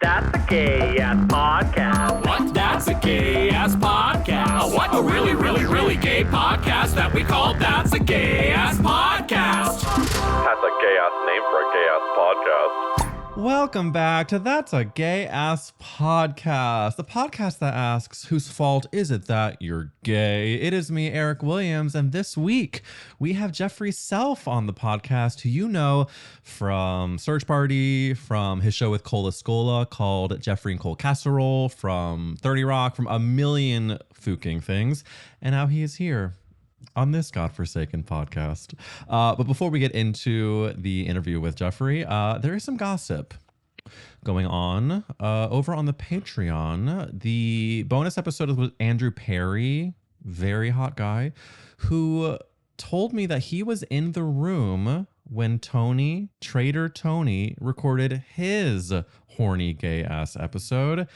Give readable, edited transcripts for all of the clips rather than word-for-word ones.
That's a gay-ass podcast. What? That's a gay-ass podcast. What? A really, really, really gay podcast that we call That's a Gay-Ass Podcast. That's a gay-ass name for a gay-ass podcast. Welcome back to That's a Gay-Ass Podcast, the podcast that asks, whose fault is it that you're gay? It is me, Eric Williams, and this week we have Jeffery Self on the podcast, who you know from Search Party, from his show with Cole Escola called Jeffrey and Cole Casserole, from 30 Rock, from a million fucking things, and now he is here on this godforsaken podcast. But before we get into the interview with Jeffrey, there is some gossip going on over on the Patreon. The bonus episode was with Andrew Perry, very hot guy, who told me that he was in the room when Trader Tony, recorded his horny gay ass episode.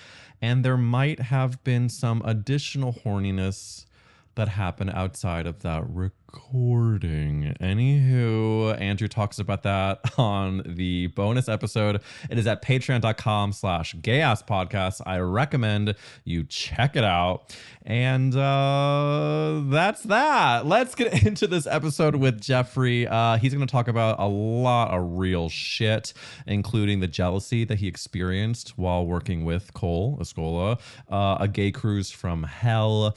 And there might have been some additional horniness that happened outside of that recording. Anywho, Andrew talks about that on the bonus episode. It is at patreon.com/gayasspodcast. I recommend you check it out. And that's that. Let's get into this episode with Jeffrey. He's going to talk about a lot of real shit, including the jealousy that he experienced while working with Cole Escola, a gay cruise from hell,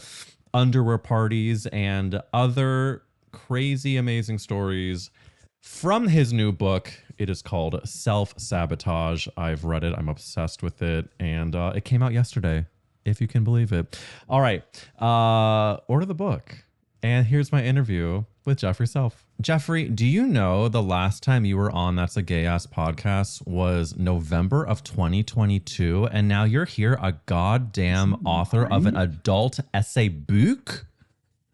underwear parties, and other crazy, amazing stories from his new book. It is called Self Sabotage. I've read it. I'm obsessed with it. And it came out yesterday, if you can believe it. All right. Order the book. And here's my interview with Jeffery Self. Jeffrey, do you know the last time you were on That's a Gay Ass Podcast was November of 2022, and now you're here, a goddamn author of an adult essay book?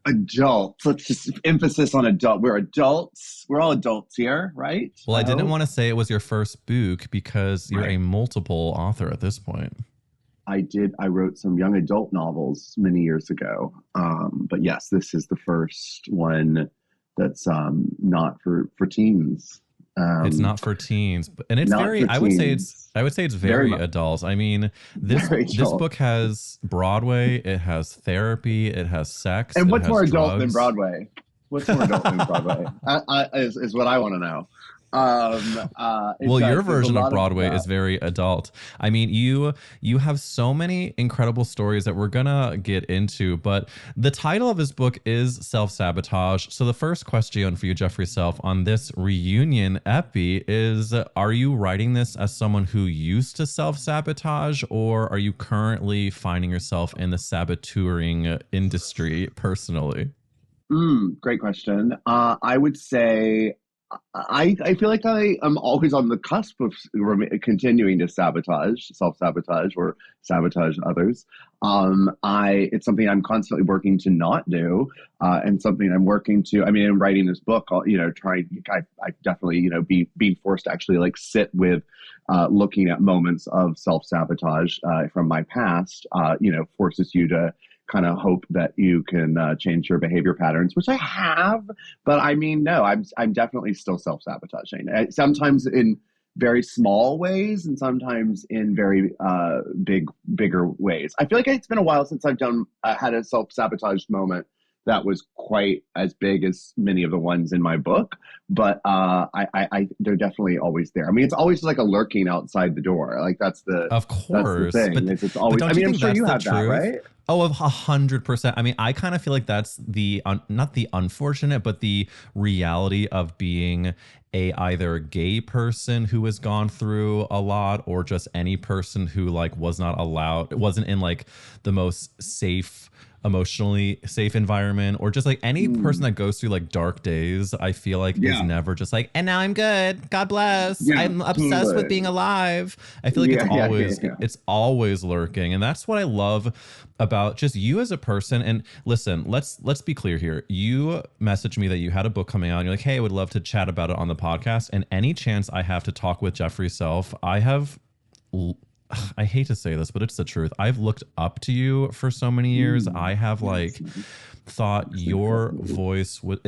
Adult. Let's just emphasis on adult. We're adults. We're all adults here, right? Well, I didn't want to say it was your first book because you're a multiple author at this point. I wrote some young adult novels many years ago. But yes, this is the first one that's not for teens. It's not for teens, and it's very. I would say it's very adult. I mean, this book has Broadway, it has therapy, it has sex. And what's more drugs. adult than Broadway? What's more adult than Broadway? Is what I want to know. Well, your version of Broadway is very adult. I mean, you have so many incredible stories that we're gonna get into, but the title of his book is Self Sabotage. So the first question for you, Jeffrey Self, on this reunion epi is, are you writing this as someone who used to self-sabotage, or are you currently finding yourself in the saboteuring industry personally? Great question. I would say I feel like I am always on the cusp of continuing to self-sabotage, or sabotage others. It's something I'm constantly working to not do, and something I'm working to. I mean, in writing this book, I definitely, being forced to actually like sit with, looking at moments of self-sabotage from my past, forces you to kind of hope that you can change your behavior patterns, which I have. But I mean, no, I'm definitely still self-sabotaging. Sometimes in very small ways, and sometimes in very bigger ways. I feel like it's been a while since I've had a self-sabotage moment that was quite as big as many of the ones in my book, but they're definitely always there. I mean, it's always like a lurking outside the door. Like that's the thing. But it's always. I mean, I'm sure you have that, right? Oh, 100%. I mean, I kind of feel like that's the not the unfortunate, but the reality of being either a gay person who has gone through a lot, or just any person who like wasn't in like the most emotionally safe environment, or just like any person that goes through like dark days, I feel like is never just like, and now I'm good, God bless, I'm obsessed with being alive. I feel like it's always lurking, and that's what I love about just you as a person. And listen, let's be clear here. You messaged me that you had a book coming out, and you're like, hey, I would love to chat about it on the podcast, and any chance I have to talk with Jeffery Self, I hate to say this, but it's the truth. I've looked up to you for so many years. I have thought your voice was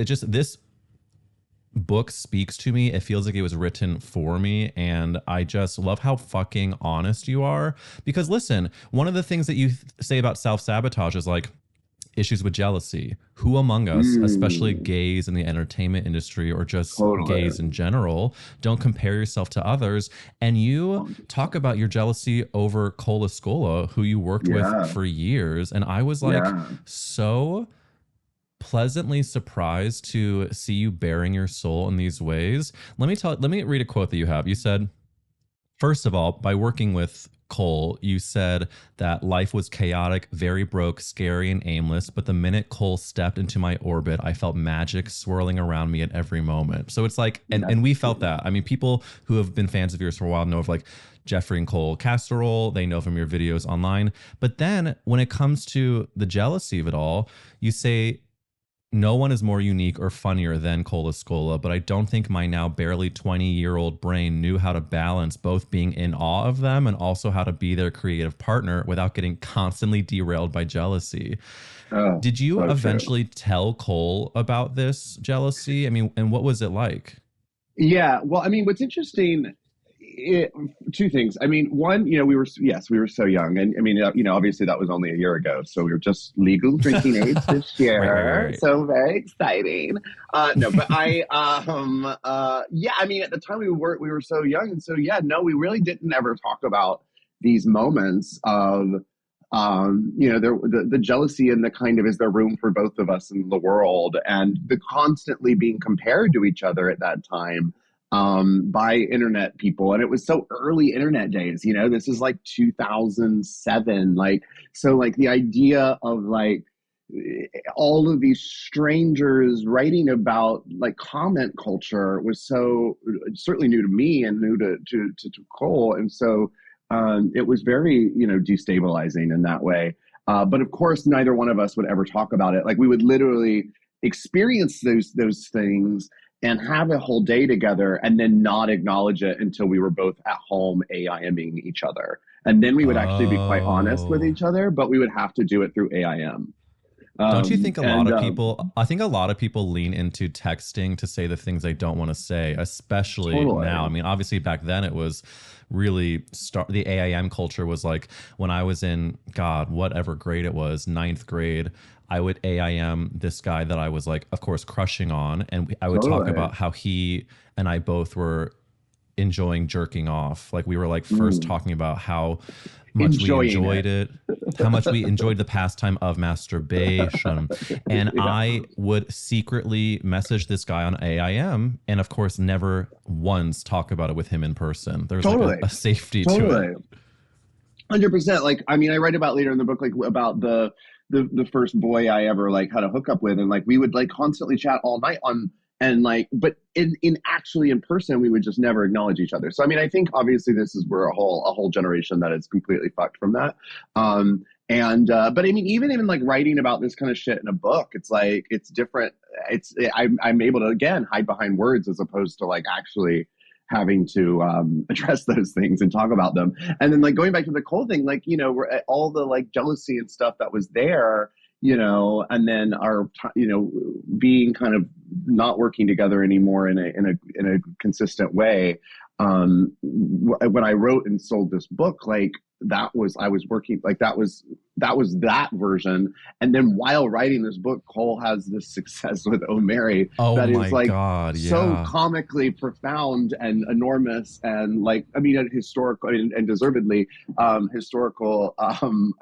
book speaks to me. It feels like it was written for me. And I just love how fucking honest you are. Because listen, one of the things that you say about self-sabotage is like issues with jealousy. Who among us, especially gays in the entertainment industry or just Totally. gays in general, don't compare yourself to others? And you talk about your jealousy over Cole Escola, who you worked Yeah. with for years. And I was like Yeah. so pleasantly surprised to see you bearing your soul in these ways. Let me read a quote that you have. You said, first of all, by working with Cole, you said that life was chaotic, very broke, scary, and aimless. But the minute Cole stepped into my orbit, I felt magic swirling around me at every moment. So it's like, and we felt that. I mean, people who have been fans of yours for a while know of like Jeffrey and Cole casserole. They know from your videos online. But then when it comes to the jealousy of it all, you say, no one is more unique or funnier than Cole Escola, but I don't think my now barely 20-year-old brain knew how to balance both being in awe of them and also how to be their creative partner without getting constantly derailed by jealousy. Oh, Did you so true. eventually tell Cole about this jealousy? I mean, and what was it like? Yeah. Well, I mean, what's interesting, two things. I mean, one, we were so young, and I mean, obviously that was only a year ago, so we were just legal drinking age this year, Right. so very exciting. No, but yeah, I mean, at the time we were so young, and so yeah, no, we really didn't ever talk about these moments of the jealousy and the kind of, is there room for both of us in the world, and the constantly being compared to each other at that time by internet people. And it was so early internet days, this is like 2007. Like, so like the idea of like all of these strangers writing about like comment culture was so certainly new to me and new to Cole. And so it was very, destabilizing in that way. But of course, neither one of us would ever talk about it. Like, we would literally experience those things and have a whole day together and then not acknowledge it until we were both at home AIMing each other. And then we would actually be quite honest with Oh. each other, but we would have to do it through AIM. Don't you think I think a lot of people lean into texting to say the things they don't want to say, especially Totally. now. I mean, obviously back then it was really the AIM culture was like when I was in, God, whatever grade it was, ninth grade, I would AIM this guy that I was like, of course, crushing on. And I would talk Totally. about how he and I both were enjoying jerking off. Like we were like first talking about how much Enjoying we enjoyed it, how much we enjoyed the pastime of masturbation. And Yeah. I would secretly message this guy on AIM and of course never once talk about it with him in person. There's Totally. like a safety to Totally. it. 100%. Like, I mean, I write about later in the book, like about the first boy I ever like had a hookup with, and like we would like constantly chat all night on, and like, but in actually in person we would just never acknowledge each other. So I mean, I think obviously this is where a whole generation that is completely fucked from that. But I mean, even in like writing about this kind of shit in a book, it's like it's different. I'm able to again hide behind words as opposed to like actually having to address those things and talk about them. And then like going back to the Cole thing, like, all the like jealousy and stuff that was there, and then being kind of not working together anymore in a consistent way. When I wrote and sold this book, like I was working, like that was that version. And then while writing this book, Cole has this success with Oh Mary Oh that my is like God, so yeah. comically profound and enormous, and like, I mean, a historical and deservedly historical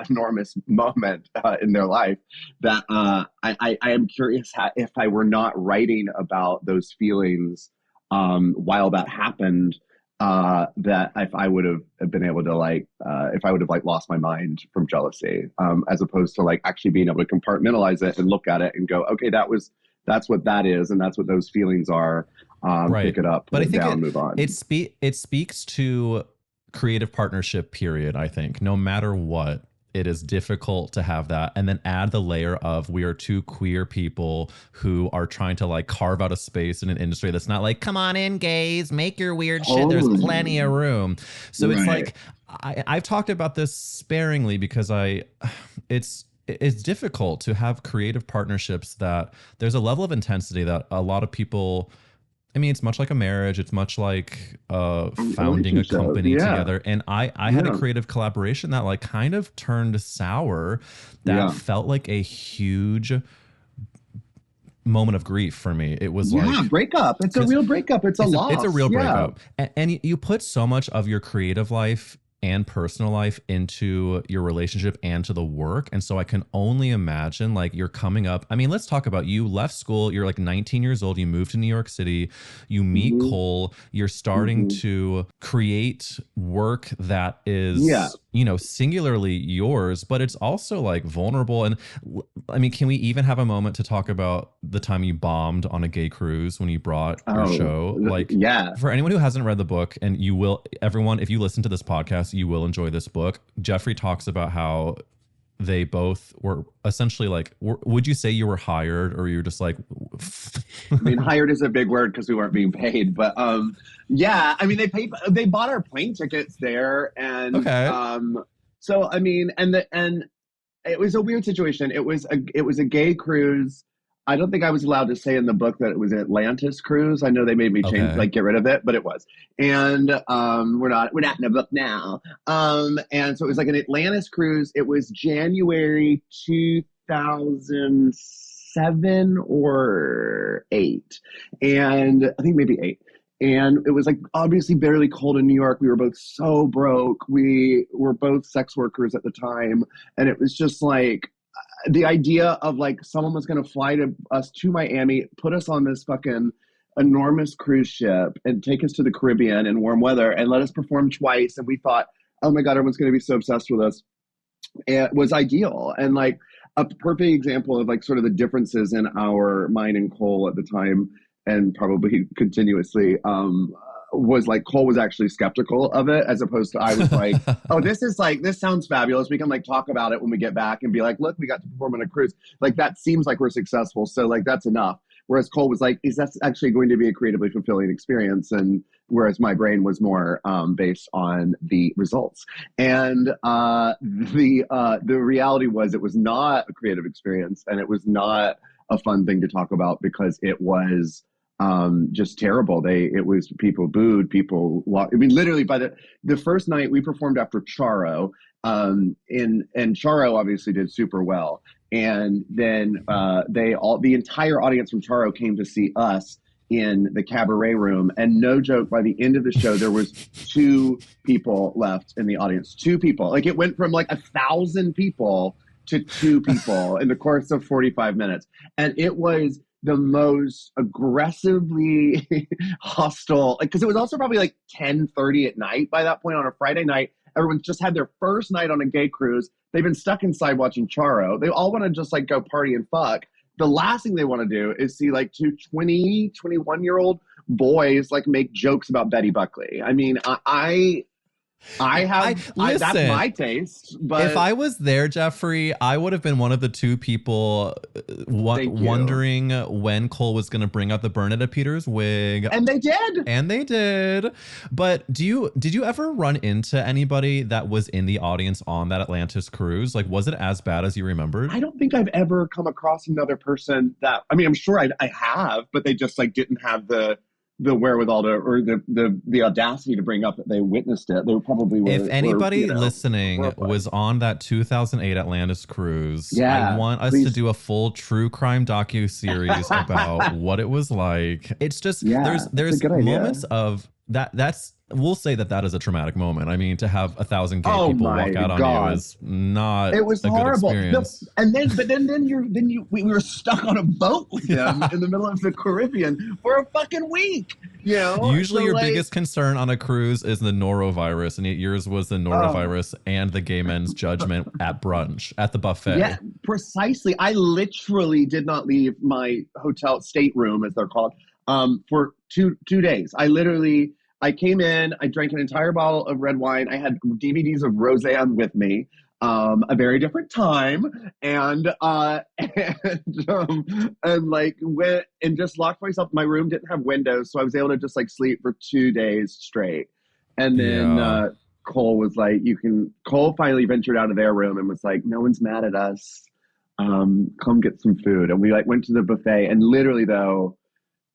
enormous moment in their life that I am curious if I were not writing about those feelings while that happened, that if I would have been able to like, if I would have like lost my mind from jealousy, as opposed to like actually being able to compartmentalize it and look at it and go, okay, that's what that is, and that's what those feelings are. Right. Pick it up, But put I it think down, move on. it speaks to creative partnership, period. I think no matter what, it is difficult to have that, and then add the layer of we are two queer people who are trying to like carve out a space in an industry that's not like, come on in, gays, make your weird shit. There's Totally. plenty of room. So it's Right. like I've talked about this sparingly because it's difficult to have creative partnerships that there's a level of intensity that a lot of people I mean, it's much like a marriage. It's much like founding a relationship, company yeah. together. And I had a creative collaboration that like kind of turned sour that felt like a huge moment of grief for me. It was like breakup. It's a real breakup. It's a loss. It's a real Yeah. breakup. And you put so much of your creative life and personal life into your relationship and to the work. And so I can only imagine like you're coming up. I mean, let's talk about you left school. You're like 19 years old. You moved to New York City. You meet Cole. You're starting to create work that is, you know, singularly yours, but it's also like vulnerable. And I mean, can we even have a moment to talk about the time you bombed on a gay cruise when you brought your show? Like, for anyone who hasn't read the book, and you will, everyone, if you listen to this podcast, you will enjoy this book. Jeffrey talks about how they both were essentially like, would you say you were hired, or you were just like, I mean, hired is a big word because we weren't being paid, but yeah, I mean, they bought our plane tickets there, and so I mean, and it was a weird situation. It was a gay cruise. I don't think I was allowed to say in the book that it was an Atlantis cruise. I know they made me change, like get rid of it, but it was. And we're not in the book now. And so it was like an Atlantis cruise. It was January 2007 or 8. And I think maybe 8. And it was like obviously barely cold in New York. We were both so broke. We were both sex workers at the time. And it was just like, the idea of like someone was going to fly us to Miami, put us on this fucking enormous cruise ship and take us to the Caribbean in warm weather and let us perform twice. And we thought, oh my God, everyone's going to be so obsessed with us. It was ideal. And like a perfect example of like sort of the differences in mine and Cole at the time, and probably continuously, was like Cole was actually skeptical of it, as opposed to I was like, oh, this sounds fabulous. We can like talk about it when we get back and be like, look, we got to perform on a cruise. Like that seems like we're successful. So like that's enough. Whereas Cole was like, is that actually going to be a creatively fulfilling experience? And whereas my brain was more based on the results. And the reality was it was not a creative experience, and it was not a fun thing to talk about because it was just terrible. It was people booed, people walked. I mean, literally by the first night we performed after Charo, and Charo obviously did super well. And then the entire audience from Charo came to see us in the cabaret room. And no joke, by the end of the show, there was 2 people left in the audience. 2 people. Like it went from like 1,000 people to 2 people in the course of 45 minutes. And it was the most aggressively hostile, because it was also probably like 10:30 at night by that point on a Friday night. Everyone's just had their first night on a gay cruise. They've been stuck inside watching Charo. They all want to just like go party and fuck. The last thing they want to do is see like 2 21-year-old boys like make jokes about Betty Buckley. I mean, that's my taste. But if I was there, Jeffrey, I would have been one of the 2 people wondering when Cole was going to bring out the Bernadette Peters wig. And they did. But did you ever run into anybody that was in the audience on that Atlantis cruise? Like, was it as bad as you remembered? I don't think I've ever come across another person that, I mean, I'm sure I have, but they just like didn't have the wherewithal to, or the audacity to bring up that they witnessed it. They probably were. If anybody listening was on that 2008 Atlantis cruise, I want us to do a full true crime docu-series about what it was like. It's just, there's moments of that's we'll say that is a traumatic moment. I mean, to have 1,000 gay people walk out on you is not. It was horrible. Good experience. We were stuck on a boat with them in the middle of the Caribbean for a fucking week. You know, usually your biggest concern on a cruise is the norovirus, and yet yours was the norovirus and the gay men's judgment at brunch at the buffet. Yeah, precisely. I literally did not leave my hotel stateroom, as they're called, for two days. I came in, I drank an entire bottle of red wine. I had DVDs of Roseanne with me, a very different time, and like went and just locked myself. My room didn't have windows, so I was able to just like sleep for 2 days straight. And then Cole was like, Cole finally ventured out of their room and was like, no one's mad at us. Come get some food. And we like went to the buffet, and literally though,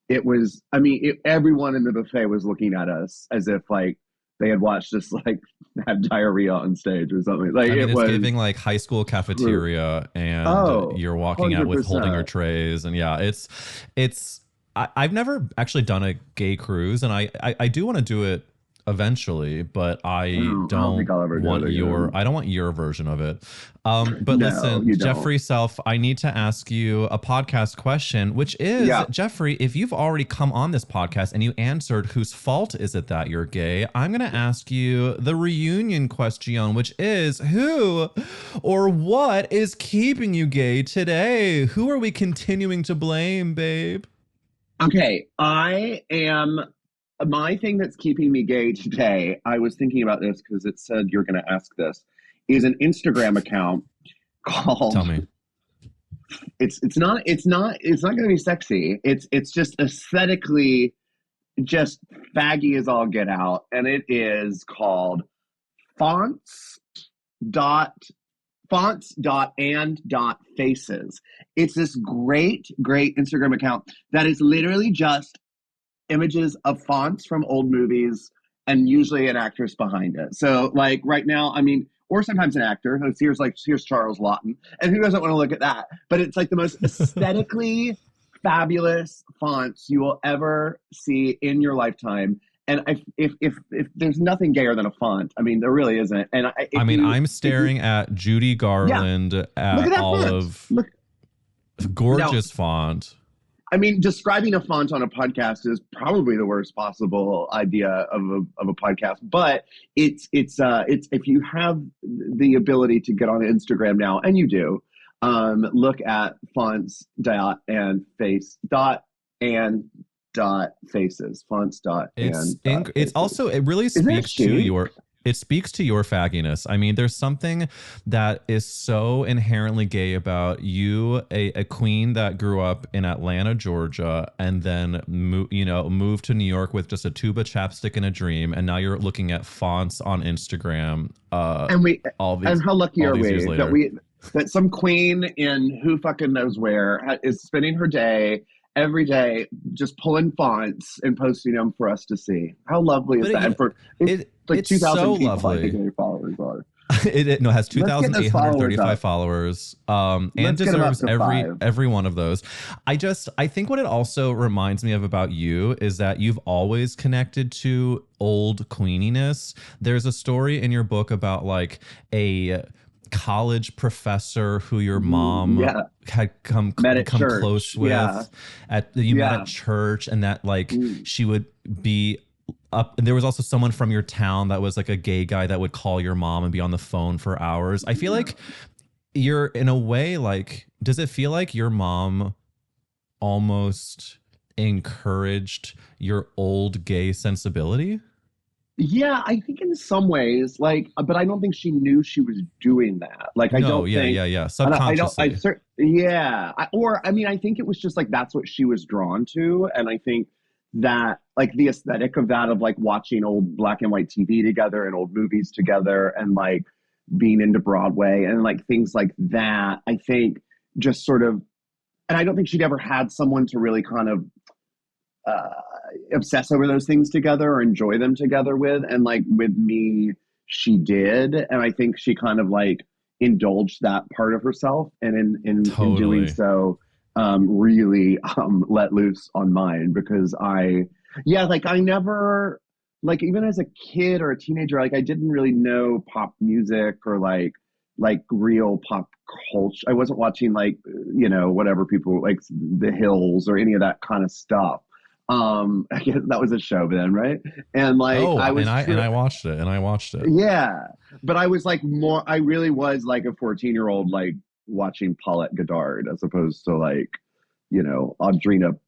it was, I mean, everyone in the buffet was looking at us as if like they had watched us like have diarrhea on stage or something. Like I mean, it it's was, giving like high school cafeteria, and oh, you're walking out with holding your 100%. trays, and yeah, I've never actually done a gay cruise, and I do want to do it eventually, but I I don't think don't I'll ever do want it again. I don't want your version of it. But No, listen, you don't. Jeffrey Self, I need to ask you a podcast question, which is, Yeah. Jeffrey, if you've already come on this podcast and you answered whose fault is it that you're gay, I'm going to ask you the reunion question, which is who or what is keeping you gay today? Who are we continuing to blame, babe? Okay, my thing that's keeping me gay today, I was thinking about this because it said you're going to ask this, is an Instagram account called, Tell me. it's not going to be sexy. It's just aesthetically just faggy as all get out. And it is called fonts dot faces. It's this great Instagram account that is literally just images of fonts from old movies and usually an actress behind it. So like right now, I mean, or sometimes an actor. Here's Charles Lawton, and who doesn't want to look at that? But it's like the most aesthetically fabulous fonts you will ever see in your lifetime. And if there's nothing gayer than a font, I mean, there really isn't. And I'm staring at Judy Garland look at at that Olive. font. Look, Gorgeous font. I mean, describing a font on a podcast is probably the worst possible idea of a podcast. But it's if you have the ability to get on Instagram now, and you do, look at fonts dot and face dot and dot faces, fonts dot and dot It's faces. also, it really Isn't that speaks to chic? it speaks to your fagginess. I mean, there's something that is so inherently gay about you, a queen that grew up in Atlanta, Georgia, and then moved to New York with just a tuba chapstick and a dream, and now you're looking at fonts on Instagram. And how lucky are we years later. that some queen in who fucking knows where is spending her day every day just pulling fonts and posting them for us to see. How lovely is that? It's 2,000 so people lovely. I think their followers are. It has Let's get those 2,835 followers followers, and Let's get 'em up deserves to 5. every one of those. I think what it also reminds me of about you is that you've always connected to old queeniness. There's a story in your book about like a college professor who your mom had come church. close with met at church, and that like she would be up. And there was also someone from your town that was like a gay guy that would call your mom and be on the phone for hours. I feel like you're in a way like, does it feel like your mom almost encouraged your old gay sensibility? Yeah, I think in some ways, like, but I don't think she knew she was doing that. Like, I don't think. Subconsciously. I think it was just like that's what she was drawn to, and I think that like the aesthetic of that, of like watching old black and white TV together and old movies together, and like being into Broadway and like things like that. I think just sort of, and I don't think she'd ever had someone to really kind of obsess over those things together or enjoy them together with. And like with me, she did. And I think she kind of like indulged that part of herself. And in doing so, really let loose on mine, because I never, like even as a kid or a teenager, like I didn't really know pop music or like real pop culture. I wasn't watching like, whatever people like The Hills or any of that kind of stuff. I guess that was a show then, right? And like I watched it. Yeah. But I was like I really was like a 14-year-old like watching Paulette Goddard as opposed to like, Audrina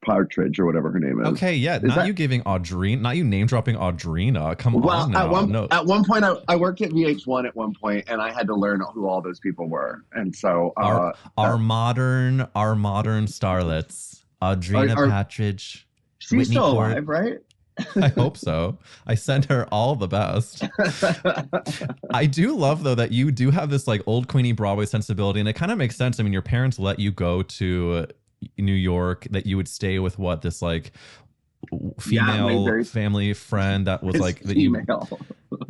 Partridge or whatever her name is. Okay, yeah. Not you name dropping Audrina. Come on now. At one point I worked at VH1 at one point, and I had to learn who all those people were. And so our modern starlets. Audrina Partridge. She's Whitney still Ford. alive, right? I hope so. I send her all the best. I do love, though, that you do have this like old Queenie Broadway sensibility, and it kind of makes sense. I mean, your parents let you go to New York that you would stay with this like Yeah, my female very family friend that was first like that you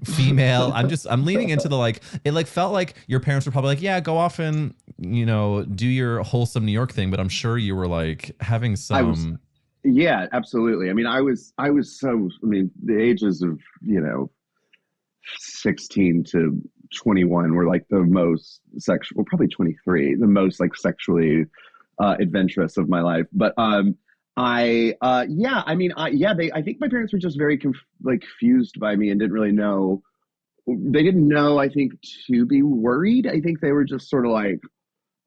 female. I'm leaning into the like it like felt like your parents were probably like, yeah, go off and do your wholesome New York thing, but I'm sure you were like having I was, some. yeah, absolutely. I mean, the ages of, 16 to 21 were like the most sexual, well, probably 23, the most like sexually adventurous of my life. But I think my parents were just very confused by me and didn't really know. They didn't know, I think, to be worried. I think they were just sort of like,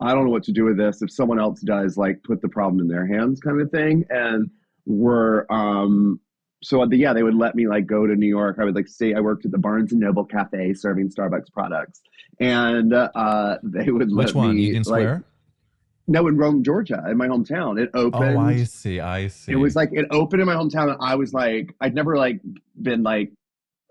I don't know what to do with this. If someone else does, like, put the problem in their hands, kind of thing. And were yeah, they would let me like go to New York. I would like say I worked at the Barnes and Noble cafe serving Starbucks products, and they would let Which one? me Union like. Square? No, in Rome, Georgia, in my hometown. It opened. Oh, I see. It was like it opened in my hometown, and I was like, I'd never like been like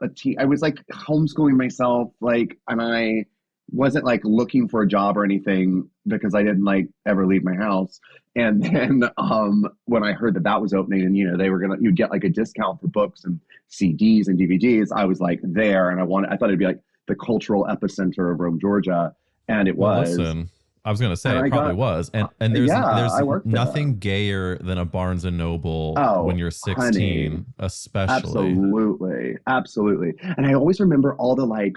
a teen. I was like homeschooling myself, like, and I wasn't like looking for a job or anything because I didn't like ever leave my house. And then when I heard that that was opening, and they were you'd get like a discount for books and CDs and DVDs, I was like there, and I thought it'd be like the cultural epicenter of Rome, Georgia, and it was. Listen, I was gonna say it probably was, and there's nothing gayer than a Barnes and Noble when you're 16, honey. especially. Absolutely. And I always remember all the like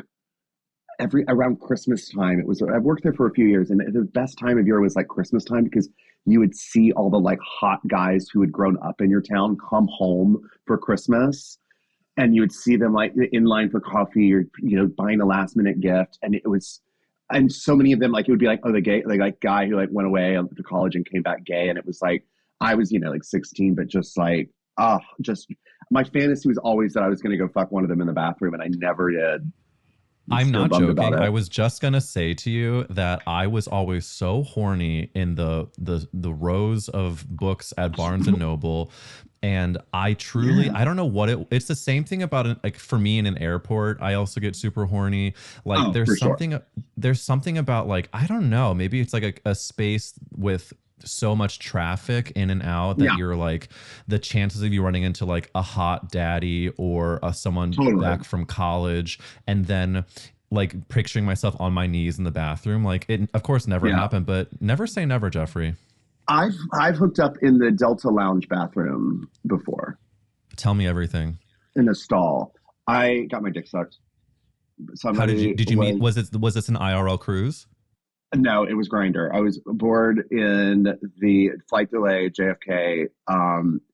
around Christmas time. I've worked there for a few years, and the best time of year was like Christmas time because you would see all the like hot guys who had grown up in your town come home for Christmas, and you would see them like in line for coffee or buying a last minute gift, and so many of them, like, it would be like, oh, the like guy who like went away to college and came back gay. And it was like, I was, like 16, but just like, just my fantasy was always that I was going to go fuck one of them in the bathroom. And I never did. I'm not joking. I was just going to say to you that I was always so horny in the rows of books at Barnes and Noble. And I truly, I don't know what it's the same thing about it. Like for me in an airport, I also get super horny. Like there's something about like, I don't know, maybe it's like a space with so much traffic in and out that you're like, the chances of you running into like a hot daddy or someone back from college, and then like picturing myself on my knees in the bathroom, like it of course never happened, but never say never, Jeffrey. I've hooked up in the Delta Lounge bathroom before. Tell me everything. In a stall. I got my dick sucked. How did you meet? Was this an IRL cruise? No, it was Grindr. I was bored in the flight delay JFK.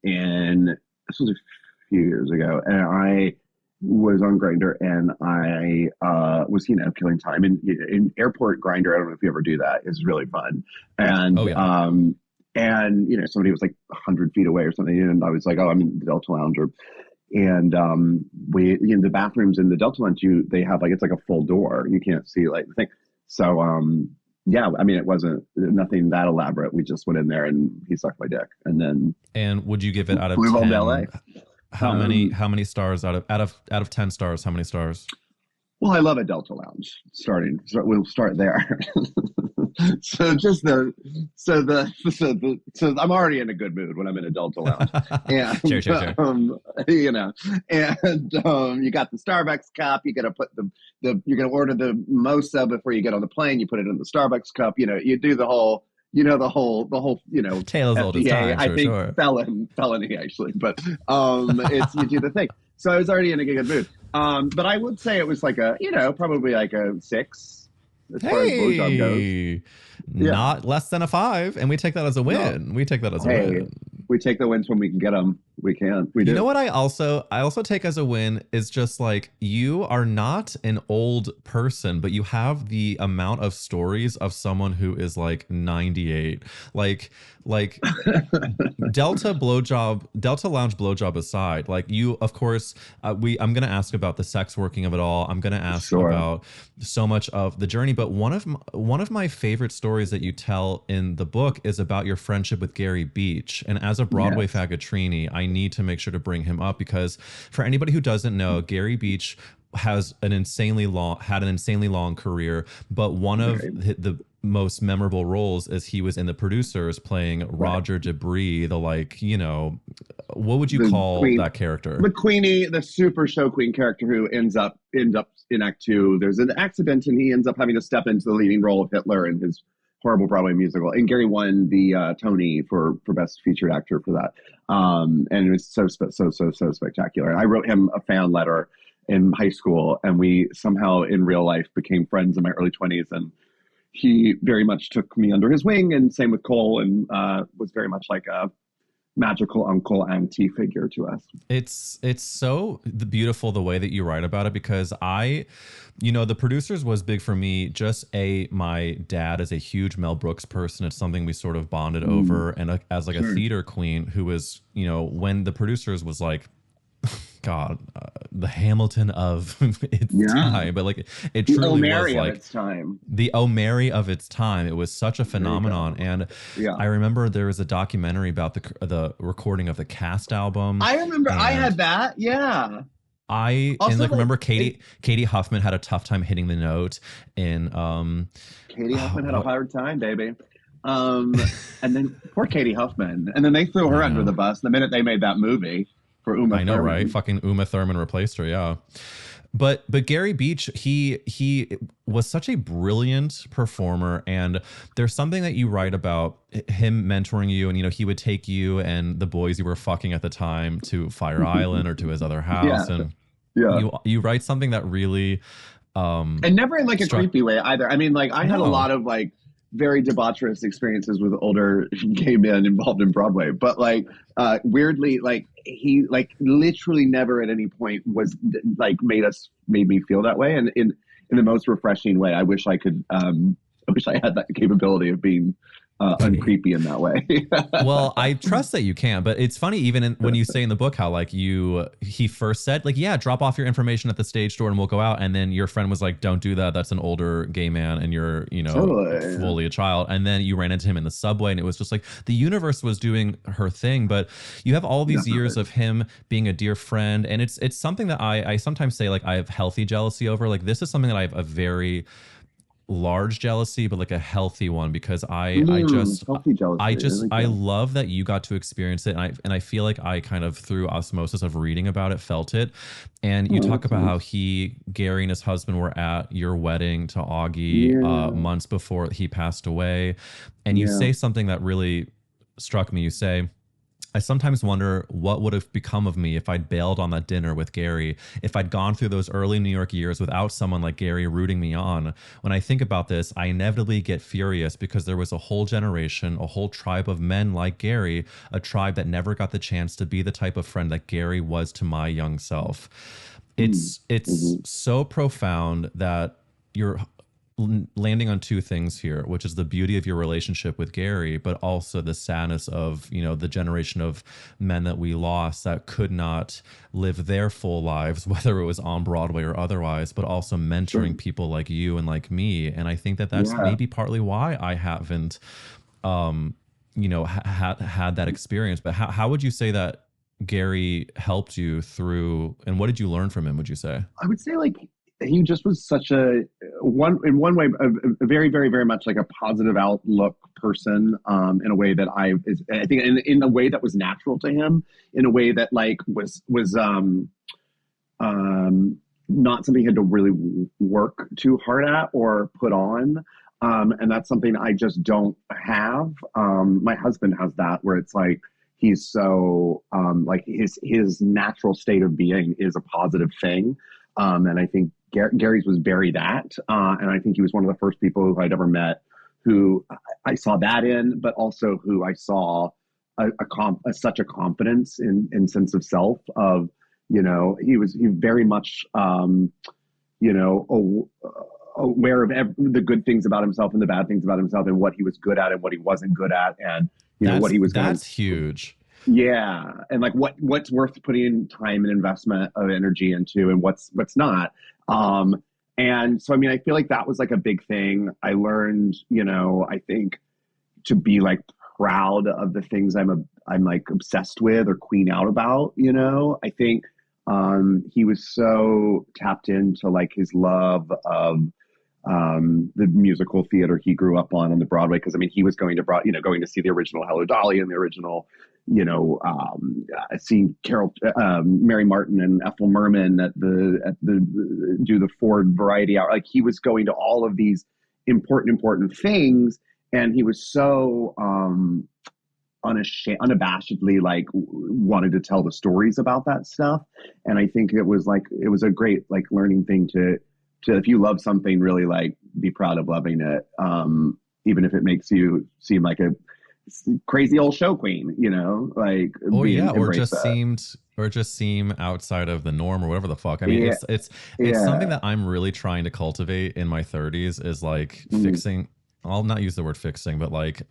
This was a few years ago, and I was on Grindr, and I was killing time in airport Grindr. I don't know if you ever do that. It's really fun, and and somebody was like 100 feet away or something, and I was like, oh, I'm in the Delta Lounge, and we in the bathrooms in the Delta Lounge, they have like, it's like a full door, you can't see like the thing. So yeah, I mean, it wasn't nothing that elaborate. We just went in there and he sucked my dick, and then. And would you give it out of 10? How many stars out of 10 stars? How many stars? Well, I love a Delta Lounge. We'll start there. So I'm already in a good mood when I'm in a Delta Lounge. And, sure. And you got the Starbucks cup. You got to put you're going to order the mimosa before you get on the plane. You put it in the Starbucks cup. You do the whole. The whole tale as old as time. I think felony actually, but it's you do the thing. So I was already in a good mood. But I would say it was like probably like a 6 as far as blowjob goes. Not less than a 5, and we take that as a win. We take that as a win. We take the wins when we can get them. We do. You know what I also take as a win is just like, you are not an old person, but you have the amount of stories of someone who is like 98. Like Delta Lounge blowjob aside, like you, of course, I'm going to ask about the sex working of it all. I'm going to ask about so much of the journey, but one of my favorite stories that you tell in the book is about your friendship with Gary Beach. And as a Broadway faggotrini, I need to make sure to bring him up, because for anybody who doesn't know, Gary Beach has had an insanely long career, but one of the most memorable roles is he was in The Producers playing Roger Debris, the like, you know, what would you The call queen, that character? the queenie, the super show queen character who ends up in Act Two. There's an accident, and he ends up having to step into the leading role of Hitler in his horrible Broadway musical. And Gary won the Tony for Best Featured Actor for that. And it was so spectacular. And I wrote him a fan letter in high school, and we somehow in real life became friends in my early 20s. And he very much took me under his wing, and same with Cole, and was very much like a magical uncle auntie figure to us. It's so beautiful the way that you write about it, because you know, The Producers was big for me. Just my dad is a huge Mel Brooks person. It's something we sort of bonded over, and as like a theater queen who was, you know, when The Producers was like, God, the Hamilton of its time, but like it truly was like its time. The O'Mary of its time. It was such a phenomenon, and I remember there was a documentary about the recording of the Cast album. I remember I had that. Yeah. Remember Katie Huffman had a tough time hitting the note in Katie Huffman had a hard time, baby. And then poor Katie Huffman, and then they threw her under the bus the minute they made that movie. I know, right? Fucking Uma Thurman replaced her, yeah. But Gary Beach, he was such a brilliant performer, and there's something that you write about him mentoring you, and you know, he would take you and the boys you were fucking at the time to Fire Island or to his other house, and you write something that really and never in like a creepy way either. I mean, like I had a lot of like very debaucherous experiences with older gay men involved in Broadway, but like weirdly, like he like literally never at any point was like made me feel that way, and in the most refreshing way. I wish I could I had that capability of being uncreepy in that way. Well, I trust that you can, but it's funny even when you say in the book how like he first said like, yeah, drop off your information at the stage door and we'll go out, and then your friend was like, don't do that, that's an older gay man and you're, you know, fully a child, and then you ran into him in the subway, and it was just like the universe was doing her thing. But you have all these years of him being a dear friend, and it's something that I sometimes say like I have healthy jealousy over. Like this is something that I have a very large jealousy, but like a healthy one, because I love that you got to experience it, and I feel like I kind of through osmosis of reading about it felt it. And you talk about how Gary and his husband were at your wedding to Augie months before he passed away, and you say something that really struck me. You say, I sometimes wonder what would have become of me if I'd bailed on that dinner with Gary, if I'd gone through those early New York years without someone like Gary rooting me on. When I think about this, I inevitably get furious because there was a whole generation, a whole tribe of men like Gary, a tribe that never got the chance to be the type of friend that Gary was to my young self. It's so profound that you're landing on two things here, which is the beauty of your relationship with Gary, but also the sadness of, you know, the generation of men that we lost that could not live their full lives, whether it was on Broadway or otherwise, but also mentoring people like you and like me. And I think that that's maybe partly why I haven't, you know, had that experience. But how would you say that Gary helped you through, and what did you learn from him, would you say? I would say like he just was such in one way, a very, very, very much like a positive outlook person, in a way that I think in a way that was natural to him, in a way that like was not something he had to really work too hard at or put on. And that's something I just don't have. My husband has that, where it's like, he's so, like his natural state of being is a positive thing. And I think Gary's was very that. And I think he was one of the first people who I'd ever met who I saw that in, but also who I saw such a confidence in sense of self of, you know, he very much, you know, aware of the good things about himself and the bad things about himself and what he was good at and what he wasn't good at. And, you know, what he was that's huge. Yeah. And like what's worth putting in time and investment of energy into and what's not. And so, I mean, I feel like that was like a big thing. I learned, you know, I think to be like proud of the things I'm like obsessed with or queen out about, you know. I think he was so tapped into like his love of the musical theater he grew up on the Broadway. Because I mean, he was going to going to see the original Hello Dolly and the original, seeing Carol, Mary Martin and Ethel Merman at the do the Ford Variety Hour. Like he was going to all of these important things, and he was so unabashedly like wanted to tell the stories about that stuff. And I think it was a great like learning thing to if you love something, really like be proud of loving it, even if it makes you seem like a crazy old show queen, like or just seem outside of the norm or whatever the fuck. I mean, it's something that I'm really trying to cultivate in my 30s is like fixing. I'll not use the word fixing, but like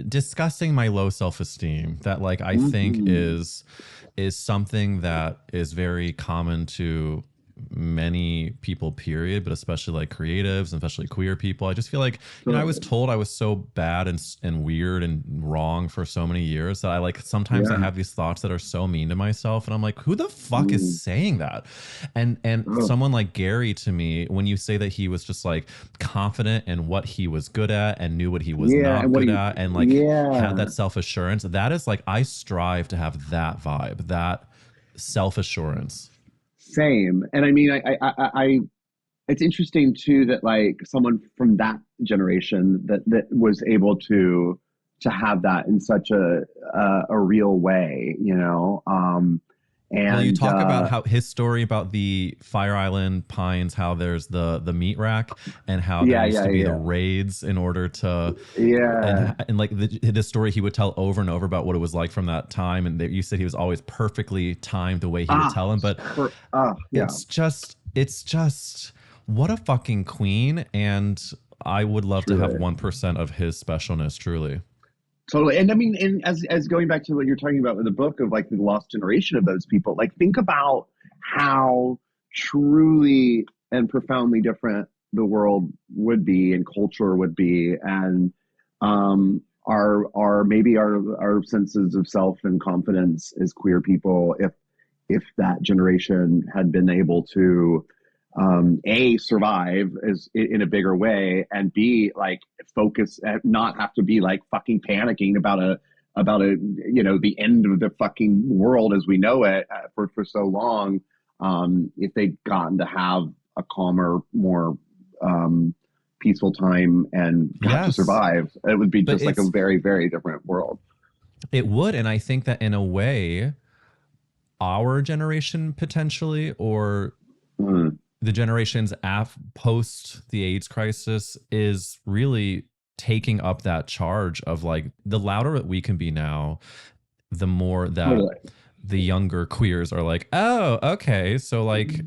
discussing my low self-esteem that like I think is something that is very common to many people, period, but especially like creatives and especially queer people. I just feel like I was told I was so bad and weird and wrong for so many years that I like sometimes I have these thoughts that are so mean to myself, and I'm like, who the fuck is saying that? And someone like Gary, to me, when you say that he was just like confident in what he was good at and knew what he was not good at and like had that self-assurance, that is like, I strive to have that vibe, that self-assurance. Same. And I mean, I it's interesting too that like someone from that generation that was able to have that in such a real way, and well, you talk about how his story about the Fire Island Pines, how there's the meat rack and how there used to be the raids in order to and like the story he would tell over and over about what it was like from that time. And you said he was always perfectly timed the way he would tell him, but it's just what a fucking queen. And I would love to have 1% of his specialness, truly. Totally. And I mean, and as going back to what you're talking about with the book of like the lost generation of those people, like think about how truly and profoundly different the world would be and culture would be. And our senses of self and confidence as queer people, if that generation had been able to A, survive as in a bigger way, and B, like focus and not have to be like fucking panicking about the end of the fucking world as we know it for so long. If they'd gotten to have a calmer, more peaceful time and got to survive, it would be just like a very, very different world. It would. And I think that in a way, our generation potentially, or the generations post the AIDS crisis, is really taking up that charge of like, the louder that we can be now, the more that the younger queers are like, oh, okay. So like,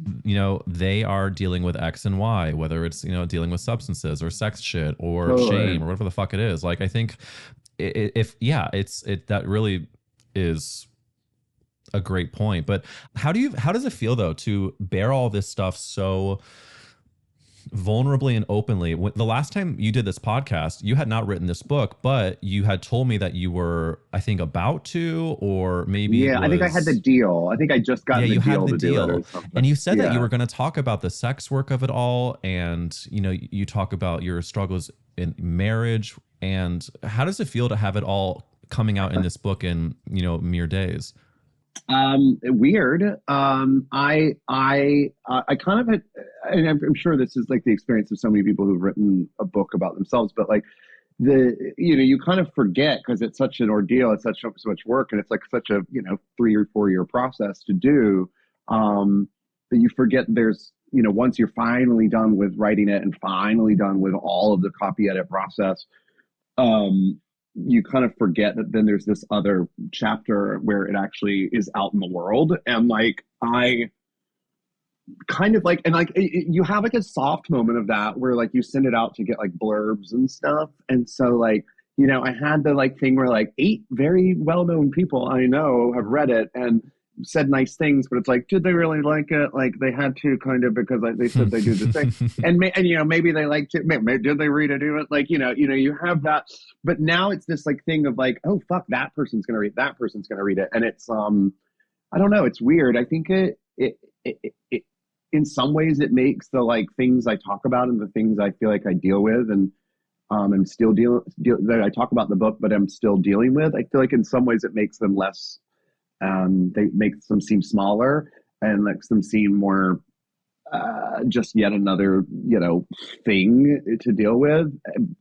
they are dealing with X and Y, whether it's, dealing with substances or sex shit or shame or whatever the fuck it is. Like, I think that really is a great point. But how does it feel though to bear all this stuff so vulnerably and openly? The last time you did this podcast, you had not written this book, but you had told me that you were, I think, about to, or maybe I think I had the deal. I think I just got the deal to do it or something. And you said that you were going to talk about the sex work of it all, and you talk about your struggles in marriage. And how does it feel to have it all coming out in this book in mere days? Weird. I kind of had, and I'm sure this is like the experience of so many people who've written a book about themselves, but like you kind of forget because it's such an ordeal, it's so much work, and it's like such a 3 or 4 year process to do, that you forget there's once you're finally done with writing it and finally done with all of the copy edit process, you kind of forget that then there's this other chapter where it actually is out in the world. And like, I kind of like, and like, you have like a soft moment of that where like you send it out to get like blurbs and stuff. And so like, I had the like thing where like 8 very well-known people I know have read it and said nice things, but it's like, did they really like it? Like they had to kind of, because like they said they do the thing, and maybe they liked it. Maybe, did they read it? Even like you have that, but now it's this like thing of like, oh fuck, that person's gonna read, that person's gonna read it, and it's I don't know, it's weird. I think in some ways it makes the like things I talk about and the things I feel like I deal with and I'm still that I talk about in the book, but I'm still dealing with. I feel like in some ways it makes them less. They make them seem smaller and makes them seem more just yet another thing to deal with.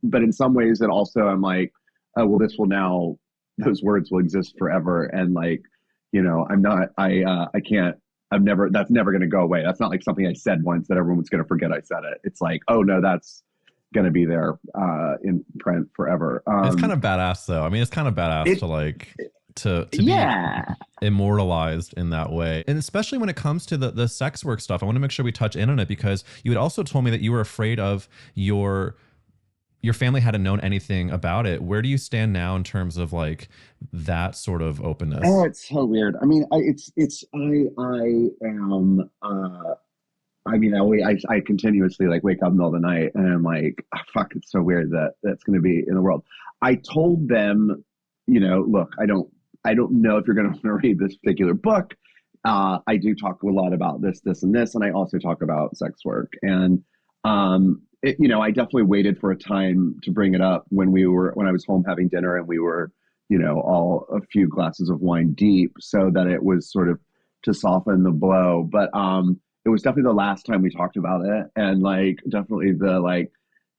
But in some ways, it also I'm like, oh well, this will now those words will exist forever, and like I'm not I can't. I'm never. That's never going to go away. That's not like something I said once that everyone's going to forget I said it. It's like, oh no, that's going to be there in print forever. It's kind of badass, though. I mean, it's kind of badass to like to yeah. be immortalized in that way, and especially when it comes to the sex work stuff. I want to make sure we touch in on it because you had also told me that you were afraid of your family hadn't known anything about it. Where do you stand now in terms of like that sort of openness? Oh, it's so weird. I mean, I continuously like wake up in the middle of the night and I'm like, oh, fuck, it's so weird that that's going to be in the world. I told them, look, I don't know if you're going to want to read this particular book. I do talk a lot about this, and this, and I also talk about sex work. And, I definitely waited for a time to bring it up when I was home having dinner and we were, all a few glasses of wine deep so that it was sort of to soften the blow. But, it was definitely the last time we talked about it. And like, definitely the like,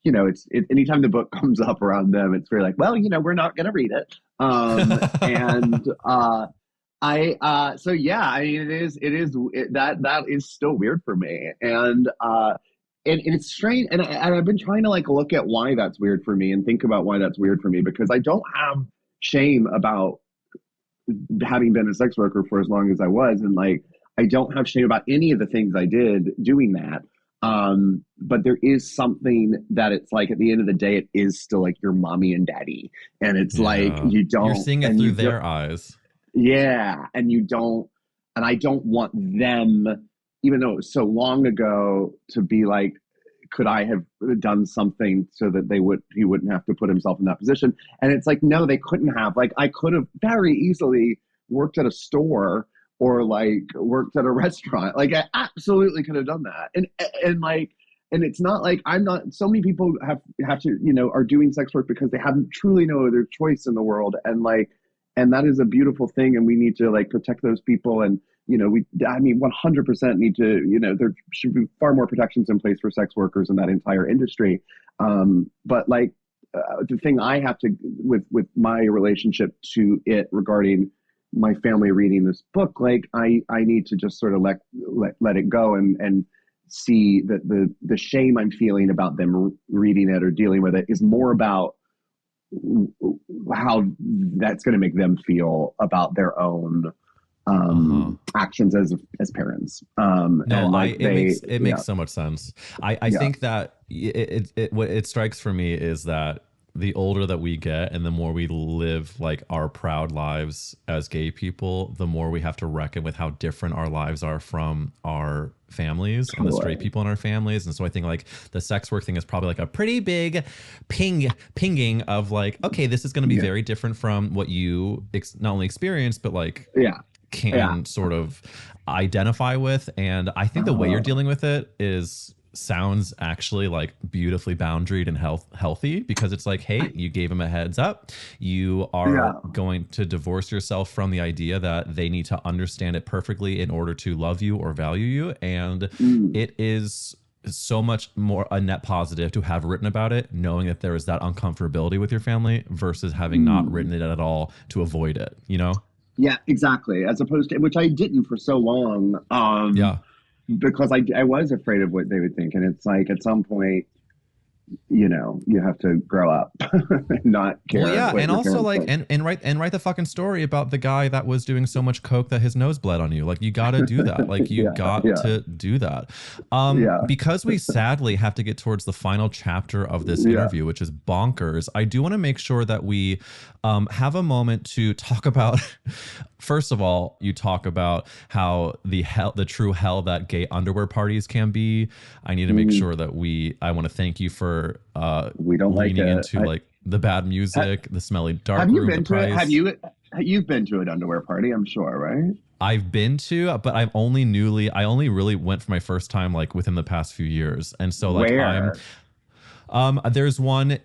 anytime the book comes up around them, it's very like, well, we're not going to read it. So yeah, I mean, that is still weird for me. And it's strange. And I've been trying to like look at why that's weird for me and think about why that's weird for me, because I don't have shame about having been a sex worker for as long as I was. And like, I don't have shame about any of the things I did doing that. But there is something that it's like at the end of the day, it is still like your mommy and daddy. And it's like, you're seeing it through their eyes. Yeah. And I don't want them, even though it was so long ago, to be like, could I have done something so that he wouldn't have to put himself in that position? And it's like, no, they couldn't have. Like, I could have very easily worked at a store or like worked at a restaurant. Like I absolutely could have done that. And it's not like so many people have to, are doing sex work because they have truly no other choice in the world. And that is a beautiful thing. And we need to like protect those people. And, 100% need to, there should be far more protections in place for sex workers in that entire industry. But like the thing I have to, with my relationship to it regarding my family reading this book, like I need to just sort of let it go and see that the shame I'm feeling about them reading it or dealing with it is more about how that's going to make them feel about their own actions as parents. It makes so much sense. I think that what it strikes for me is that the older that we get and the more we live like our proud lives as gay people, the more we have to reckon with how different our lives are from our families and the straight people in our families. And so I think like the sex work thing is probably like a pretty big pinging of like, okay, this is going to be very different from what you not only experience, but like can sort of identify with. And I think the way you're dealing with it sounds actually like beautifully boundaried and healthy, because it's like, hey, you gave him a heads up. You are going to divorce yourself from the idea that they need to understand it perfectly in order to love you or value you. And it is so much more a net positive to have written about it, knowing that there is that uncomfortability with your family versus having not written it at all to avoid it, Yeah, exactly. As opposed to, which I didn't for so long. Because I was afraid of what they would think. And it's like, at some point, you have to grow up and not care. Well, yeah. And also like, and write the fucking story about the guy that was doing so much coke that his nose bled on you. Like, you got to do that. Like, you got to do that. Because we sadly have to get towards the final chapter of this interview, which is bonkers. I do want to make sure that we have a moment to talk about, first of all, you talk about how the true hell that gay underwear parties can be. I need to make sure that I want to thank you for we don't leaning into like the bad music, the smelly dark room. You've been to an underwear party, I'm sure, right? I've been to, but I only really went for my first time like within the past few years. And so like Where? there's one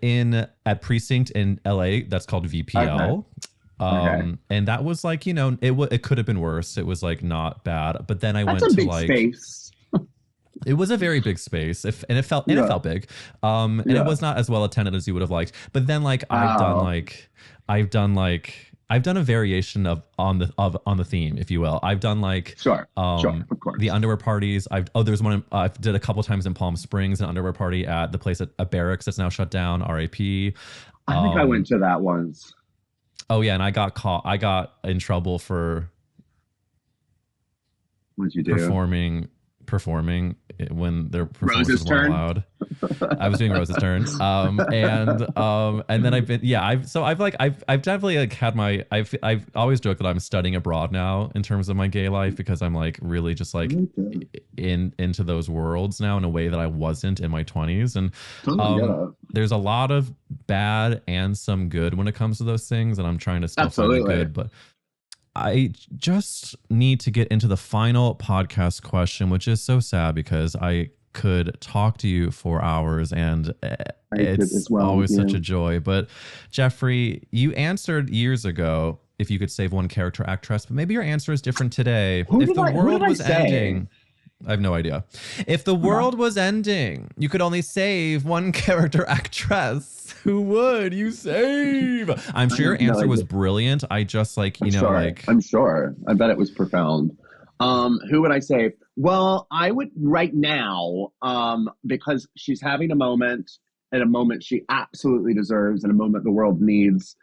at Precinct in LA that's called VPL. Okay. And that was like, it could have been worse. It was like not bad. But then I That's went a to big like space. it was a very big space, and it felt big. And Yeah. it was not as well attended as you would have liked. But then like I've done a variation on the theme, if you will. I've done like Sure, of course. the underwear parties. There's one I did a couple times in Palm Springs, an underwear party at the place at Barracks that's now shut down, RIP. I think I went to that once. Oh yeah, and I got in trouble for What'd you do? performing when their performances Rose's weren't turn? allowed. I was doing Rose's turn. And then I've definitely like had I've always joked that I'm studying abroad now in terms of my gay life, because I'm like really just like into those worlds now in a way that I wasn't in my 20s. And Totally get it. there's a lot of bad and some good when it comes to those things, and I'm trying to still find the good, but I just need to get into the final podcast question, which is so sad because I could talk to you for hours, and it's always such a joy. But Jeffrey, you answered years ago if you could save one character actress, but maybe your answer is different today. If the world was ending, I have no idea. If the world was ending, you could only save one character actress. Who would you save? I'm sure your answer was brilliant. I just I'm sure. I bet it was profound. Who would I save? Well, I would right now, because she's having a moment she absolutely deserves, and a moment the world needs,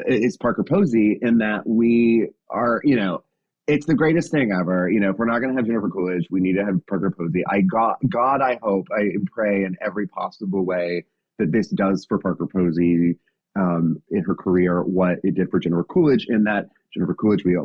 is Parker Posey, in that we are, it's the greatest thing ever. If we're not going to have Jennifer Coolidge, we need to have Parker Posey. I hope, I pray in every possible way that this does for Parker Posey in her career what it did for Jennifer Coolidge. In that Jennifer Coolidge, we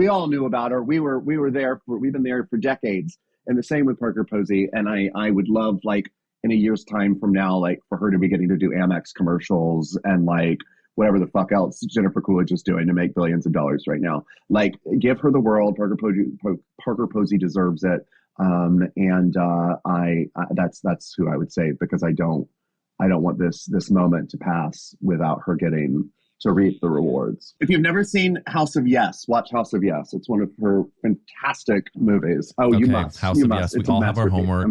all knew about her. We've been there for decades, and the same with Parker Posey. And I would love, like, in a year's time from now, like, for her to be getting to do Amex commercials and like whatever the fuck else Jennifer Coolidge is doing to make billions of dollars right now. Like, give her the world. Parker Posey deserves it. That's who I would say, because I don't want this moment to pass without her getting to reap the rewards. If you've never seen House of Yes, watch House of Yes. It's one of her fantastic movies. Oh, okay. You must. House of Yes. We all have our homework.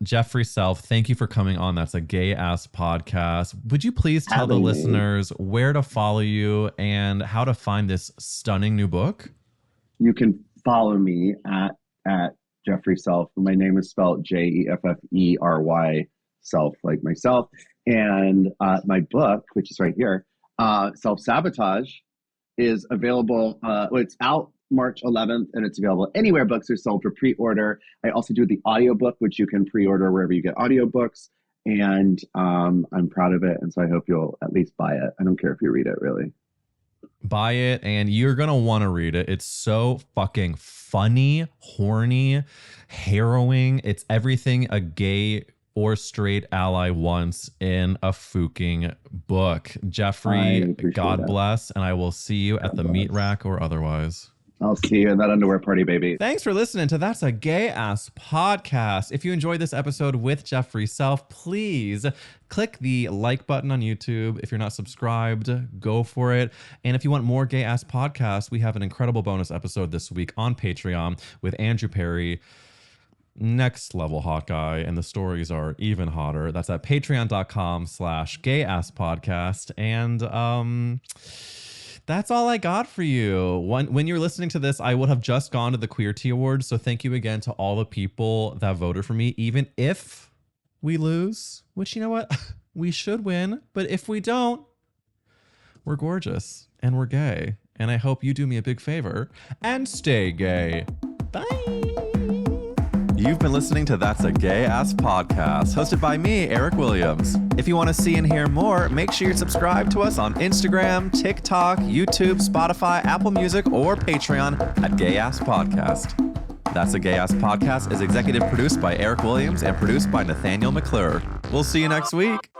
Jeffrey Self, thank you for coming on. That's a gay ass podcast. Would you please tell the listeners where to follow you and how to find this stunning new book? You can follow me at Jeffery Self. My name is spelled Jeffery, Self, like myself. And my book, which is right here, Self Sabotage, is available. It's out March 11th, and it's available anywhere books are sold for pre-order. I also do the audiobook, which you can pre-order wherever you get audiobooks. And I'm proud of it. And so I hope you'll at least buy it. I don't care if you read it, really. Buy it, and you're going to want to read it. It's so fucking funny, horny, harrowing. It's everything a gay or straight ally wants in a fucking book. Jeffrey, God bless, and I will see you at the meat rack or otherwise. I'll see you in that underwear party, baby. Thanks for listening to That's a Gay Ass Podcast. If you enjoyed this episode with Jeffrey Self, please click the like button on YouTube. If you're not subscribed, go for it. And if you want more Gay Ass Podcasts, we have an incredible bonus episode this week on Patreon with Andrew Perry. Next level hot guy, and the stories are even hotter. That's at patreon.com/gayasspodcast. And that's all I got for you. When you're listening to this, I would have just gone to the Queer Tea Awards. So thank you again to all the people that voted for me, even if we lose, which, you know what, we should win. But if we don't, we're gorgeous and we're gay. And I hope you do me a big favor and stay gay. Bye. You've been listening to That's a Gay Ass Podcast, hosted by me, Eric Williams. If you want to see and hear more, make sure you're subscribed to us on Instagram, TikTok, YouTube, Spotify, Apple Music, or Patreon at Gay Ass Podcast. That's a Gay Ass Podcast is executive produced by Eric Williams and produced by Nathanael McClure. We'll see you next week.